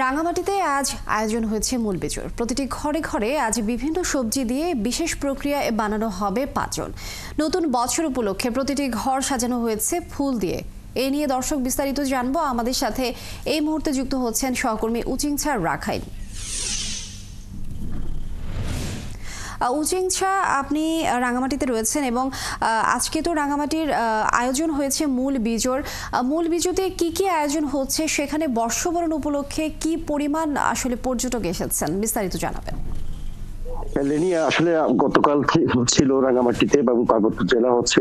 রাঙামাটিতে আজ আয়োজন হয়েছে মূল বিজোড়। প্রতিটি ঘরে ঘরে আজ বিভিন্ন সবজি দিয়ে বিশেষ প্রক্রিয়ায় বানানো হবে পাঁচন। নতুন বছর উপলক্ষে প্রতিটি ঘর সাজানো হয়েছে ফুল দিয়ে। এ নিয়ে দর্শক বিস্তারিত জানবো। আমাদের সাথে এই মুহূর্তে যুক্ত হচ্ছেন সহকর্মী উচিংছা রাখাইন। উচিংছা, আপনি রাঙামাটিতে রয়েছেন এবং আজকে তো রাঙামাটির আয়োজন হয়েছে মূল বিজোড়। মূল বিজোতে কি কি আয়োজন হচ্ছে, সেখানে বর্ষবরণ উপলক্ষে কি পরিমাণ আসলে পর্যটক এসেছেন, বিস্তারিত জানাবেন। লেনিয়া আসলে গতকাল ছিল রাঙামাটিতে এবং পার্বত্য জেলা হচ্ছে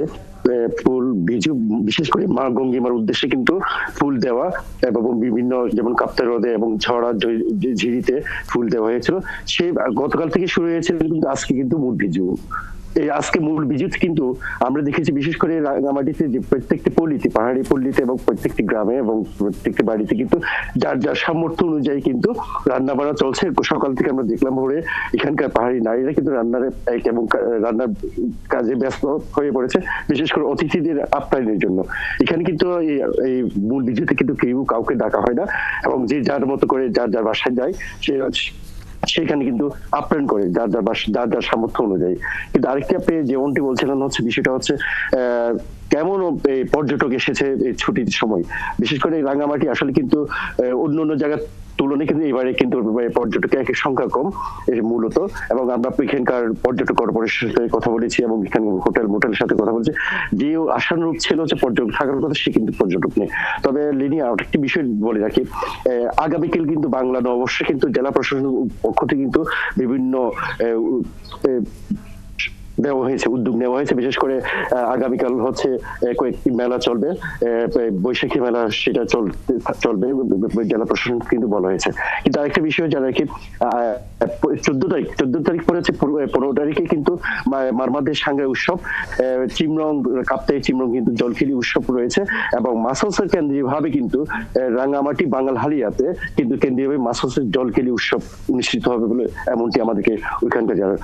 ফুল বিজু, বিশেষ করে মা গঙ্গিমার উদ্দেশ্যে কিন্তু ফুল দেওয়া এবং বিভিন্ন যেমন কাপ্তাই হ্রদে এবং ছড়া ঝিরিতে ফুল দেওয়া হয়েছিল। সেই গতকাল থেকে শুরু হয়েছিল, কিন্তু আজকে কিন্তু মূল বিজু। এই আজকে মূল বিজুতে কিন্তু আমরা দেখেছি বিশেষ করে রাঙামাটিতে যে প্রত্যেকটি পল্লীতে, পাহাড়ি পল্লীতে এবং প্রত্যেকটি গ্রামে এবং প্রত্যেকটি বাড়িতে কিন্তু যার যার সামর্থ্য অনুযায়ী কিন্তু রান্না বান্না চলছে। সকাল থেকে আমরা দেখলাম ভোরে এখানকার পাহাড়ি নারীরা কিন্তু রান্নার এবং রান্নার কাজে ব্যস্ত হয়ে পড়েছে, বিশেষ করে অতিথিদের আপ্যায়নের জন্য। এখানে কিন্তু এই মূল বিজুতে কিন্তু কেউ কাউকে ডাকা হয় না এবং যে যার মতো করে যার যার বাসায় যায় সেখানে কিন্তু আপ্যায়ন করে যার যার সামর্থ্য অনুযায়ী। কিন্তু আরেকটি আপনি যেমনটি বলছিলেন হচ্ছে বিষয়টা হচ্ছে কেমন পর্যটক এসেছে এই ছুটির সময়। বিশেষ করে রাঙামাটি আসলে কিন্তু অন্য অন্য জায়গার তুলনায় কিন্তু এবারে কিন্তু পর্যটকের সংখ্যা কম মূলত, এবং আমরা এখানকার পর্যটক কর্পোরেশনের সাথে কথা বলেছি এবং এখানে মোটেলের সাথে কথা বলছি। যে আশানুরূপ ছিল যে পর্যটক থাকার কথা, সে কিন্তু পর্যটক নেই। তবে লিনিয়া আরেকটি বিষয় বলে রাখি, আগামীকাল কিন্তু বাংলা নববর্ষে কিন্তু জেলা প্রশাসনের পক্ষ থেকে কিন্তু বিভিন্ন উদ্যোগ নেওয়া হয়েছে। বিশেষ করে আগামীকাল হচ্ছে কয়েকটি মেলা চলবে, বৈশাখী মেলা, সেটা চলবে জেলা প্রশাসন কিন্তু বলা হয়েছে। কিন্তু আরেকটা বিষয় জানা কি, 14 তারিখ পরে হচ্ছে 15 তারিখে কিন্তু মারমাদের সাংঘাই উৎসব, চিমরং কাপ্তাই চিমরং কিন্তু জলখিলি উৎসব রয়েছে এবং মাছাসের কেন্দ্রীয় ভাবে কিন্তু রাঙামাটি বাঙালহালিয়াতে কিন্তু কেন্দ্রীয়ভাবে মাছাসের জলখিলি উৎসব অনুষ্ঠিত হবে বলে এমনটি আমাদেরকে ওইখানকার যারা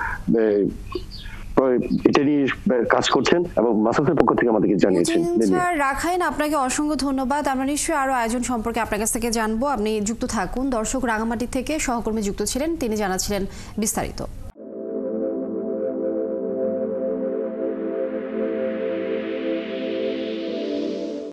এটা নিয়ে কাজ করছেন এবং মাসাসের পক্ষ থেকে আমাদেরকে জানিয়েছেন। রাখাইন, আপনাকে অসংখ্য ধন্যবাদ। আমরা নিশ্চয়ই আরো আয়োজন সম্পর্কে আপনার কাছ থেকে জানবো। আপনি যুক্ত থাকুন। দর্শক, রাঙামাটি থেকে সহকর্মী যুক্ত ছিলেন, তিনি জানাচ্ছিলেন বিস্তারিত।